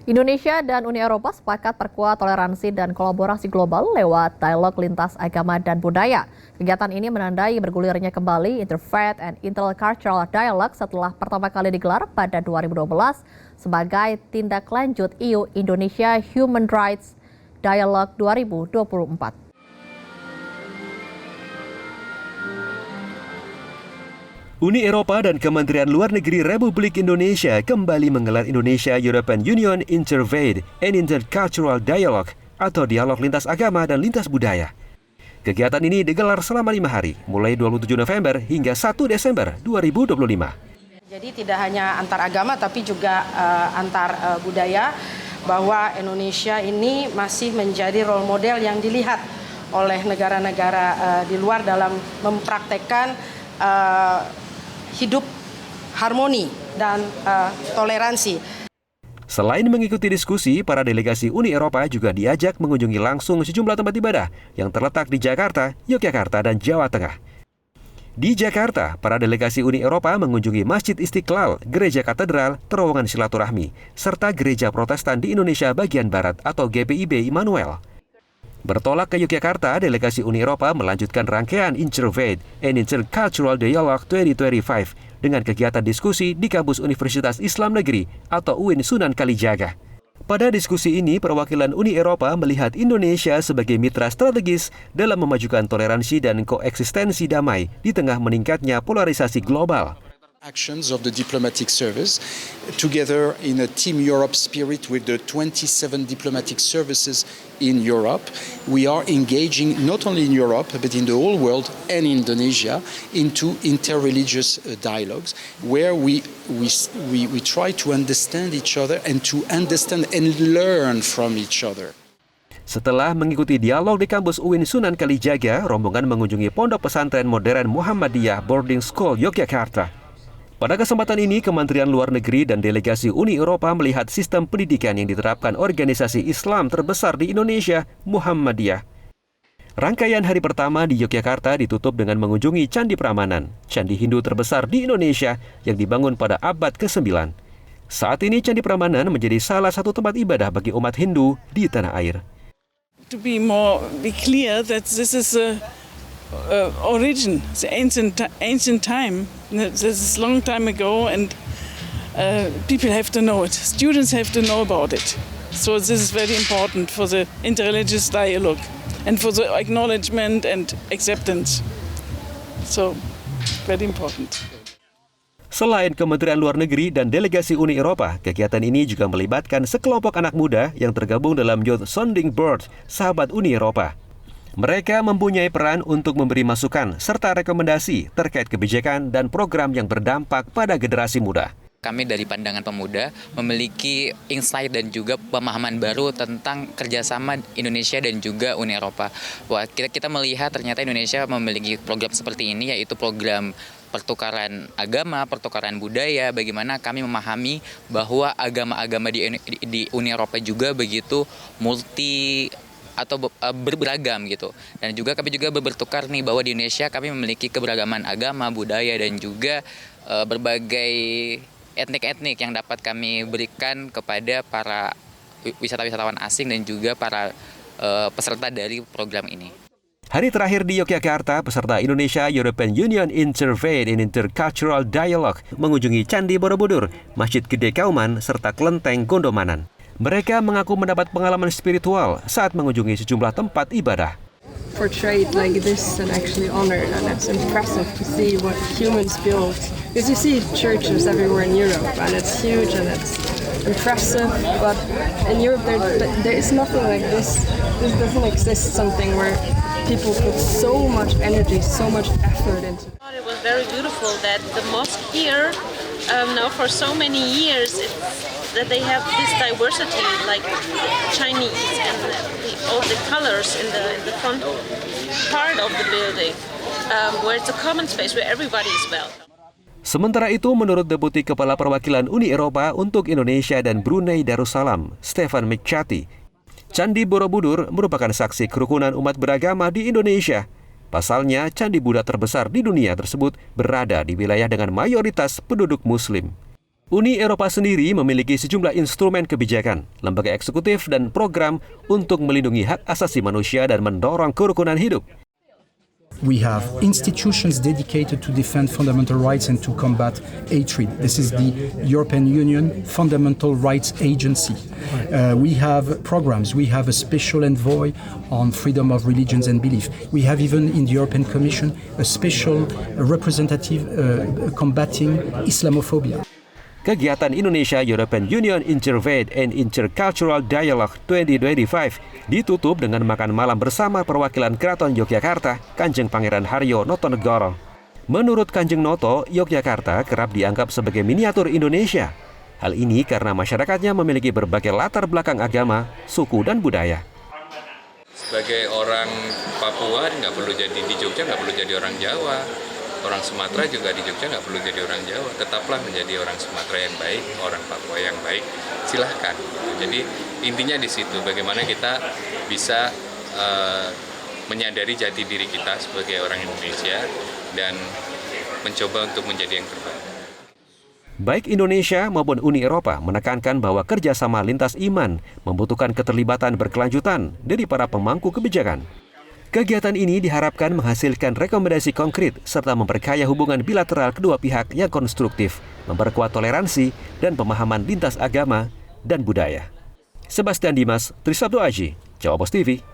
Indonesia dan Uni Eropa sepakat perkuat toleransi dan kolaborasi global lewat dialog lintas agama dan budaya. Kegiatan ini menandai bergulirnya kembali Interfaith and Intercultural Dialogue setelah pertama kali digelar pada 2012 sebagai tindak lanjut EU Indonesia Human Rights Dialogue 2024. Uni Eropa dan Kementerian Luar Negeri Republik Indonesia kembali menggelar Indonesia-European Union Interfaith and Intercultural Dialogue atau dialog lintas agama dan lintas budaya. Kegiatan ini digelar selama 5 hari, mulai 27 November hingga 1 Desember 2025. Jadi tidak hanya antar agama tapi juga antar budaya, bahwa Indonesia ini masih menjadi role model yang dilihat oleh negara-negara di luar dalam mempraktekkan hidup harmoni dan toleransi. Selain mengikuti diskusi, para delegasi Uni Eropa juga diajak mengunjungi langsung sejumlah tempat ibadah yang terletak di Jakarta, Yogyakarta, dan Jawa Tengah. Di Jakarta, para delegasi Uni Eropa mengunjungi Masjid Istiqlal, Gereja Katedral, Terowongan Silaturahmi, serta Gereja Protestan di Indonesia bagian Barat atau GPIB Immanuel. Bertolak ke Yogyakarta, delegasi Uni Eropa melanjutkan rangkaian Interfaith and Intercultural Dialogue 2025 dengan kegiatan diskusi di kampus Universitas Islam Negeri atau UIN Sunan Kalijaga. Pada diskusi ini, perwakilan Uni Eropa melihat Indonesia sebagai mitra strategis dalam memajukan toleransi dan koeksistensi damai di tengah meningkatnya polarisasi global. Actions of the diplomatic service, together in a Team Europe spirit with the 27 diplomatic services in Europe, we are engaging not only in Europe but in the whole world and Indonesia into interreligious dialogues where we try to understand each other and to understand and learn from each other. Setelah mengikuti dialog di kampus UIN Sunan Kalijaga, rombongan mengunjungi Pondok Pesantren Modern Muhammadiyah Boarding School Yogyakarta. Pada kesempatan ini, Kementerian Luar Negeri dan delegasi Uni Eropa melihat sistem pendidikan yang diterapkan organisasi Islam terbesar di Indonesia, Muhammadiyah. Rangkaian hari pertama di Yogyakarta ditutup dengan mengunjungi Candi Prambanan, candi Hindu terbesar di Indonesia yang dibangun pada abad ke-9. Saat ini Candi Prambanan menjadi salah satu tempat ibadah bagi umat Hindu di tanah air. To be clear that this is origin, the ancient time. This is long time ago, and people have to know it. Students have to know about it. So this is very important for the interreligious dialogue and for the acknowledgement and acceptance. So very important. Selain Kementerian Luar Negeri dan delegasi Uni Eropa, kegiatan ini juga melibatkan sekelompok anak muda yang tergabung dalam Youth Sounding Board, Sahabat Uni Eropa. Mereka mempunyai peran untuk memberi masukan serta rekomendasi terkait kebijakan dan program yang berdampak pada generasi muda. Kami dari pandangan pemuda memiliki insight dan juga pemahaman baru tentang kerjasama Indonesia dan juga Uni Eropa. Wah, kita melihat ternyata Indonesia memiliki program seperti ini, yaitu program pertukaran agama, pertukaran budaya, bagaimana kami memahami bahwa agama-agama di Uni Eropa juga begitu multi atau beragam gitu. Dan juga kami juga bertukar nih bahwa di Indonesia kami memiliki keberagaman agama, budaya dan juga berbagai etnik-etnik yang dapat kami berikan kepada para wisatawan asing dan juga para peserta dari program ini. Hari terakhir di Yogyakarta, peserta Indonesia-European Union Interfaith and Intercultural Dialogue mengunjungi Candi Borobudur, Masjid Gede Kauman, serta Kelenteng Gondomanan. Mereka mengaku mendapat pengalaman spiritual saat mengunjungi sejumlah tempat ibadah. Portrayed like this and actually honored, and it's impressive to see what humans build. Because you see churches everywhere in Europe, and it's huge and it's impressive. But in Europe, there is nothing like this. This doesn't exist. Something where people put so much energy, so much effort into. It was very beautiful that the mosque here, now for so many years, that they have this diversity, like Chinese and all the colors in the front part of the building, where it's a common space where everybody is welcome. Sementara itu, menurut Deputi Kepala Perwakilan Uni Eropa untuk Indonesia dan Brunei Darussalam, Stefan McCarthy, Candi Borobudur merupakan saksi kerukunan umat beragama di Indonesia. Pasalnya, candi Buddha terbesar di dunia tersebut berada di wilayah dengan mayoritas penduduk Muslim. Uni Eropa sendiri memiliki sejumlah instrumen kebijakan, lembaga eksekutif, dan program untuk melindungi hak asasi manusia dan mendorong kerukunan hidup. We have institutions dedicated to defend fundamental rights and to combat hatred. This is the European Union Fundamental Rights Agency. We have programs. We have a special envoy on freedom of religions and belief. We have even in the European Commission a special representative combating Islamophobia. Kegiatan Indonesia European Union Interfaith and Intercultural Dialogue 2025 ditutup dengan makan malam bersama perwakilan Keraton Yogyakarta, Kanjeng Pangeran Haryo Notonegoro. Menurut Kanjeng Noto, Yogyakarta kerap dianggap sebagai miniatur Indonesia. Hal ini karena masyarakatnya memiliki berbagai latar belakang agama, suku, dan budaya. Sebagai orang Papua nggak perlu jadi di Jogja, nggak perlu jadi orang Jawa. Orang Sumatera juga di Jogja nggak perlu jadi orang Jawa, tetaplah menjadi orang Sumatera yang baik, orang Papua yang baik, silahkan. Jadi intinya di situ, bagaimana kita bisa menyadari jati diri kita sebagai orang Indonesia dan mencoba untuk menjadi yang terbaik. Baik Indonesia maupun Uni Eropa menekankan bahwa kerjasama lintas iman membutuhkan keterlibatan berkelanjutan dari para pemangku kebijakan. Kegiatan ini diharapkan menghasilkan rekomendasi konkret serta memperkaya hubungan bilateral kedua pihak yang konstruktif, memperkuat toleransi dan pemahaman lintas agama dan budaya. Sebastian Dimas, Trisabdo Aji, Jawa Post TV.